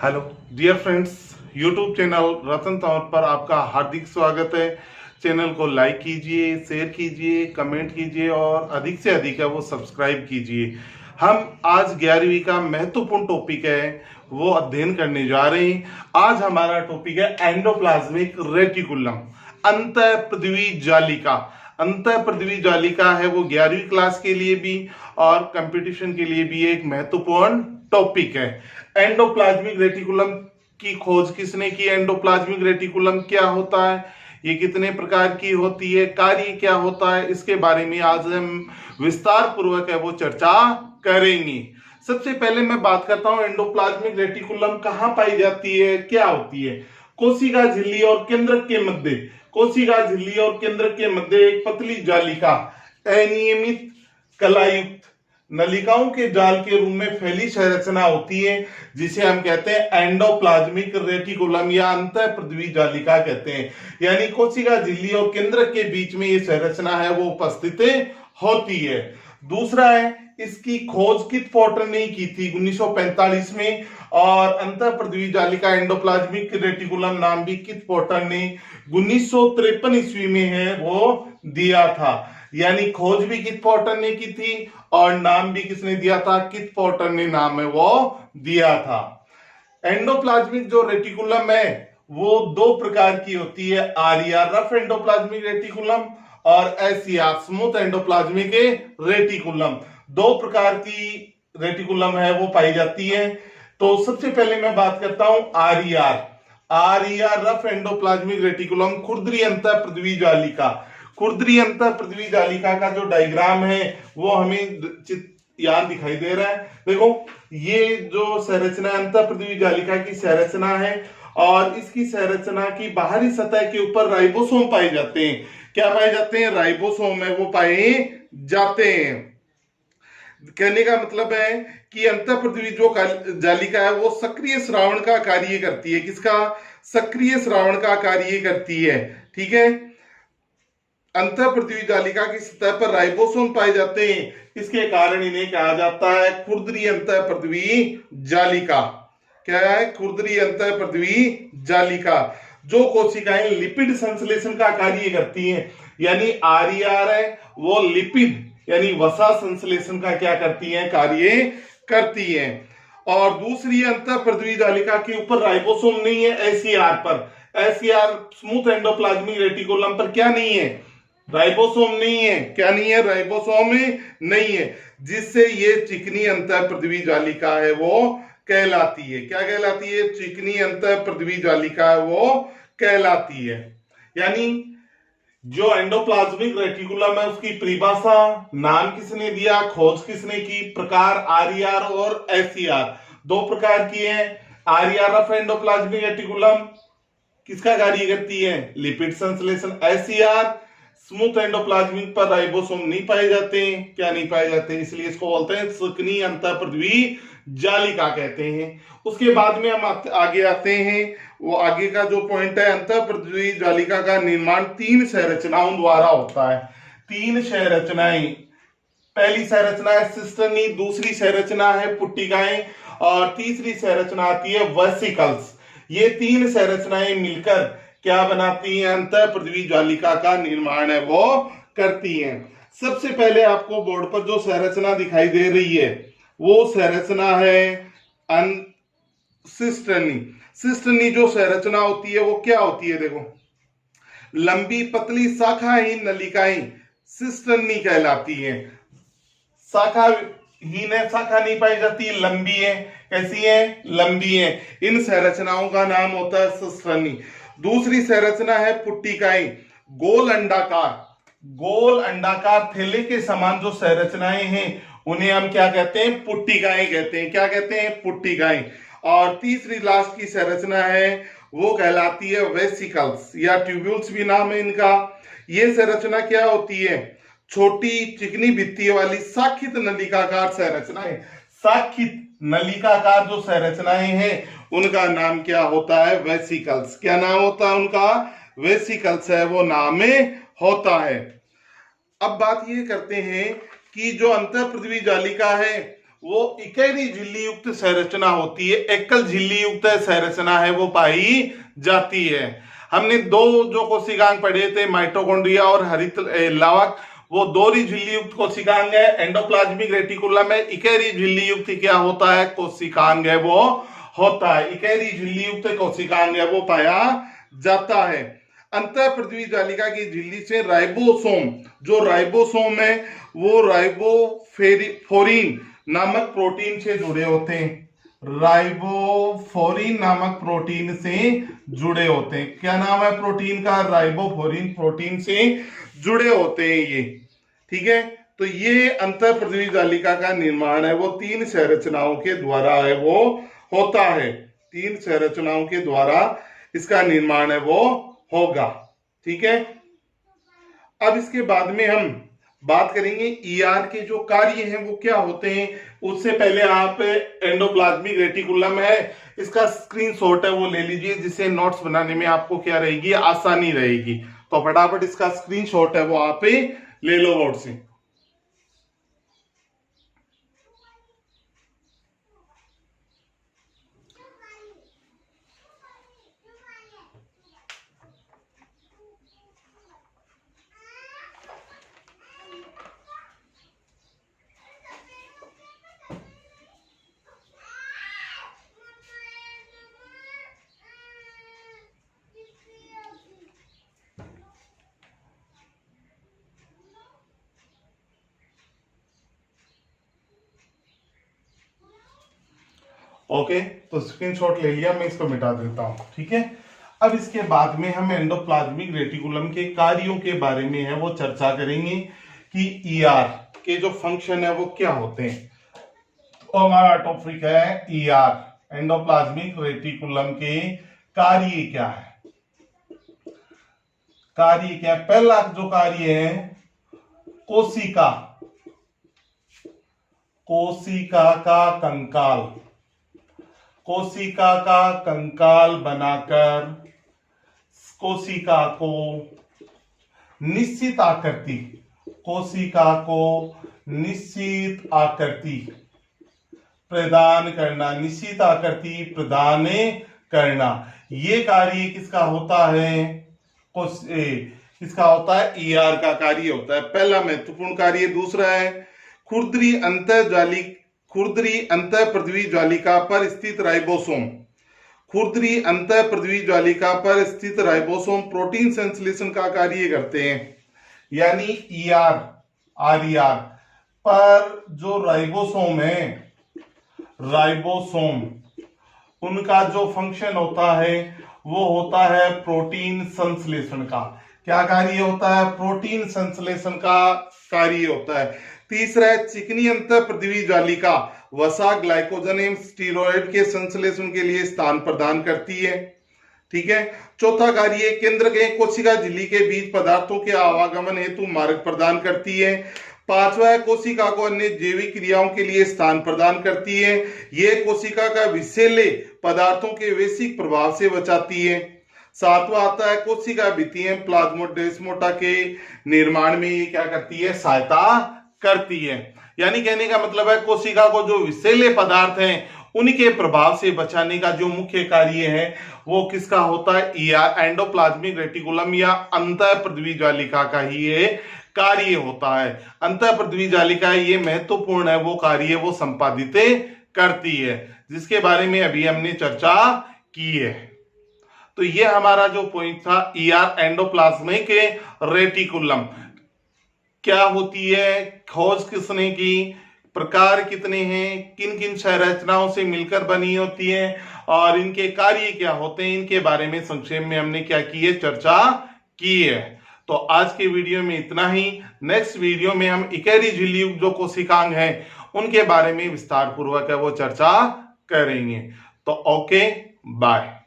Hello dear friends, YouTube channel Ratan Tanwar पर आपका हार्दिक स्वागत है। चैनल को लाइक कीजिए, शेयर कीजिए, कमेंट कीजिए और अधिक से अधिक है वो सब्सक्राइब कीजिए। हम आज 11वीं का महत्वपूर्ण टॉपिक है वो अध्ययन करने जा रहे हैं। आज हमारा टॉपिक है एंडोप्लाज्मिक रेटिकुलम, अंतःपृथ्वी जालिका। अंतःपृथ्वी जालिका है वो 11वीं क्लास के लिए भी और कंपटीशन के लिए भी एक महत्वपूर्ण टॉपिक है। एंडोप्लाज्मिक रेटिकुलम की खोज किसने की? एंडोप्लाज्मिक रेटिकुलम क्या होता है, ये कितने प्रकार की होती है, कार्य क्या होता है, इसके बारे में आज हम विस्तार पूर्वक है वो चर्चा करेंगे। सबसे पहले मैं बात करता हूं एंडोप्लाज्मिक रेटिकुलम कहां पाई जाती है, क्या होती है। कोशिका झिल्ली और केंद्रक के मध्य, कोशिका झिल्ली और केंद्रक के मध्य एक पतली जालिका अनियमित कलायुक्त नलिकाओं के जाल के रूप में फैली संरचना होती है जिसे हम कहते हैं एंडोप्लाज्मिक रेटिकुलम या अंतःपृथ्वी जालिका कहते हैं। यानी कोशिका झिल्ली और केंद्रक के बीच में ये संरचना है वो उपस्थित होती है। दूसरा है, इसकी खोज किट पोर्टर ने की थी 1945 में, और अंतःपृथ्वी जालिका एंडोप्लाज्मिक रेटिकुलम नाम भी किट पोर्टर ने 1953 ईस्वी में है वो दिया था। यानी खोज भी किट पोर्टर ने की थी और नाम भी किसने दिया था? किट पोर्टर ने नाम है वो दिया था। एंडोप्लाज्मिक जो रेटिकुलम है वो दो प्रकार की होती है, आरईआर रफ एंडोप्लाज्मिक रेटिकुलम और एसईआर स्मूथ एंडोप्लाज्मिक रेटिकुलम। दो प्रकार की रेटिकुलम है वो पाई जाती है। तो सबसे पहले मैं बात करता हूं RER. RER rough endoplasmic reticulum खुरदरी अंतःपृथ्वी जालिका। खुरदरी अंतःपृथ्वी जालिका का जो डायग्राम है वो हमें यहाँ दिखाई दे रहा है। देखो, ये जो संरचना अंतःपृथ्वी जालिका की संरचना है और इसकी संरचना की बाहरी सतह के ऊपर राइबोसोम पाए जाते हैं। क्या पाए जाते हैं? राइबोसोम है वो पाए जाते हैं। कहने का मतलब है कि अंतःपृथ्वी जो जालिका है वो सक्रिय श्रावण का कार्य करती है। किसका? सक्रिय श्रावण का कार्य करती है। ठीक है। अंतःपृथ्वी जालिका की सतह पर राइबोसोम पाए जाते हैं, इसके कारण इन्हें कहा जाता है खुरदरी अंतःपृथ्वी जालिका। क्या है? खुरदरी अंतःपृथ्वी जालिका। जो कोशिकाएं लिपिड संश्लेषण का कार्य करती हैं, यानी आरईआर है वो लिपिड यानी वसा संश्लेषण का क्या करती हैं? कार्य करती हैं। और दूसरी अंतःपृथ्वी जालिका के ऊपर राइबोसोम नहीं है, एसईआर पर। एसईआर स्मूथ एंडोप्लाज्मिक रेटिकुलम पर क्या नहीं है? राइबोसोम नहीं है। क्या नहीं है? राइबोसोम नहीं है, जिससे ये चिकनी अंतःपृथ्वी जालिका है वो कहलाती है। क्या कहलाती है? चिकनी अंतःपृथ्वी जालिका है वो कहलाती है। यानी जो एंडोप्लाज्मिक रेटिकुलम है उसकी परिभाषा, नाम किसने दिया, खोज किसने की, प्रकार आरईआर और एसईआर दो प्रकार की है। आरईआर रफ एंडोप्लाज्मिक रेटिकुलम किसका कार्य करती है? लिपिड संश्लेषण। एसईआर स्मूथ एंडोप्लाज्मिक पर राइबोसोम नहीं पाए जाते हैं। क्या नहीं पाए जाते? इसलिए इसको बोलते हैं चिकनी अंतःपृथ्वी जालिका कहते हैं। उसके बाद में हम आगे आते हैं। वो आगे का जो पॉइंट है, अंतःपृथ्वी जालिका का निर्माण तीन संरचनाओं द्वारा होता है। तीन संरचनाएं। पहली संरचना है सिस्टर्नी, दूसरी संरचना है पुट्टिकाएं और तीसरी संरचना आती है वेसिकल्स। ये तीन संरचनाएं मिलकर क्या बनाती हैं? अंतःपृथ्वी जालिका का निर्माण है वो करती हैं। सबसे पहले आपको बोर्ड पर जो संरचना दिखाई दे रही है वो संरचना है सिस्टर्नी। सिस्टर्नी जो संरचना होती है वो क्या होती है? देखो, लंबी पतली शाखाहीन नलिकाएं सिस्टर्नी कहलाती हैं। शाखाहीन है, शाखा नहीं पाई जाती, लंबी है। कैसी है? लंबी है। इन संरचनाओं का नाम होता है सिस्टर्नी। दूसरी संरचना है पुट्टिकाएं, गोल अंडाकार। गोल अंडाकार थैले के समान जो संरचनाएं हैं उन्हें हम क्या कहते हैं? पुट्टिकाएं कहते हैं। क्या कहते हैं? पुट्टिकाएं। और तीसरी लास्ट की संरचना है वो कहलाती है वेसिकल्स या ट्यूब्यूल्स भी नाम है इनका। ये संरचना क्या होती है? छोटी चिकनी भित्तियों वाली साखित नलिकाकार संरचनाएं। साखित नलिकाकार जो संरचनाएं हैं उनका नाम क्या होता है? वेसिकल्स। क्या नाम होता है उनका? वेसिकल्स है वो नाम होता है। अब बात ये करते हैं कि जो अंतःपृथ्वी जालिका है वो इकहरी झिल्ली युक्त संरचना होती है, एकल झिल्ली युक्त संरचना है वो पाई जाती है। हमने दो जो कोशिकांग पढ़े थे, माइटोकॉन्ड्रिया और हरित लावक, वो दोहरी झिल्ली युक्त कोशिकांग है। एंडोप्लाज्मिक रेटिकुलम है, इकहरी झिल्ली युक्त क्या होता है, कोशिकांग है वो होता है, इकहरी झिल्ली युक्त कोशिकांग है वो पाया जाता है। अंतःपृथ्वी जालिका की झिल्ली से राइबोसोम, जो राइबोसोम है वो राइबोफोरिन नामक प्रोटीन से जुड़े होते हैं। राइबोफोरिन नामक प्रोटीन से जुड़े होते हैं। क्या नाम है प्रोटीन का, राइबोफोरिन प्रोटीन से जुड़े होते हैं ये, ठीक है। तो ये अंतःपृथ्वी जालिका का निर्माण है वो तीन संरचनाओं के द्वारा है वो होता है, तीन संरचनाओं के द्वारा इसका निर्माण है वो होगा, ठीक है। अब इसके बाद में हम बात करेंगे ईआर के जो कार्य हैं वो क्या होते हैं। उससे पहले आप एंडोप्लाज्मिक रेटिकुलम है, इसका स्क्रीनशॉट है वो ले लीजिए, जिससे नोट्स बनाने में आपको क्या रहेगी, आसानी रहेगी। तो फटाफट इसका स्क्रीनशॉट है वो आप ले लो बोर्ड से। ओके, तो स्क्रीनशॉट ले लिया, मैं इसको मिटा देता हूं, ठीक है। अब इसके बाद में हम एंडोप्लाज्मिक रेटिकुलम के कार्यों के बारे में है वो चर्चा करेंगे कि ईआर के जो फंक्शन है वो क्या होते हैं। तो हमारा टॉपिक है ईआर, एंडोप्लाज्मिक रेटिकुलम के कार्य क्या है। कार्य क्या है, पहला जो कार्य है कोशिका, कोशिका का कंकाल, कोशिका का कंकाल बनाकर कोशिका को निश्चित आकृति, कोशिका को निश्चित आकृति प्रदान करना, निश्चित आकृति प्रदान करना, ये कार्य किसका होता है, किसका होता है, ईआर का कार्य होता है, पहला महत्वपूर्ण कार्य। दूसरा है खुरदरी अंतःपृथ्वी जालिका पर स्थित राइबोसोम, खुरदरी अंतःपृथ्वी जालिका पर स्थित राइबोसोम प्रोटीन संश्लेषण का कार्य करते हैं। यानी ईआर आरईआर पर जो राइबोसोम है, राइबोसोम उनका जो फंक्शन होता है वो होता है प्रोटीन संश्लेषण का। क्या कार्य होता है, प्रोटीन संश्लेषण का कार्य होता है। तीसरा है चिकनी अंतःपृथ्वी जालिका वसा, ग्लाइकोजन एवं स्टीरॉयड के संश्लेषण के लिए स्थान प्रदान करती है, ठीक है। चौथा कार्य केंद्र के कोशिका झिल्ली के बीच पदार्थों के आवागमन हेतु मार्ग प्रदान करती है। पांचवा है कोशिका को अन्य जैविक क्रियाओं के लिए स्थान प्रदान करती है। यह कोशिका का विषैले पदार्थों के वैश्विक प्रभाव से बचाती है। सातवां आता है कोशिका भित्तियां प्लाज्मोडेस्माटा के निर्माण में ये क्या करती है, सहायता करती है। यानी कहने का मतलब है कोशिका को जो विषैले पदार्थ हैं उनके प्रभाव से बचाने का जो मुख्य कार्य है वो किसका होता है, एंडोप्लाज्मिक रेटिकुलम या अंतःपृथ्वी जालिका का ही ये कार्य होता है। अंतःपृथ्वी जालिका ये महत्वपूर्ण है वो कार्य वो संपादित करती है, जिसके बारे में अभी हमने चर्चा की है। तो ये हमारा जो पॉइंट था ईआर एंडोप्लाज्मिक रेटिकुलम क्या होती है, खोज किसने की, प्रकार कितने हैं, किन किन संरचनाओं से मिलकर बनी होती है और इनके कार्य क्या होते हैं, इनके बारे में संक्षेप में हमने क्या की है, चर्चा की है। तो आज के वीडियो में इतना ही। नेक्स्ट वीडियो में हम इकहरी झिल्ली युक्त जो कोशिकांग हैं उनके बारे में विस्तार पूर्वक है वो चर्चा करेंगे। तो ओके, बाय।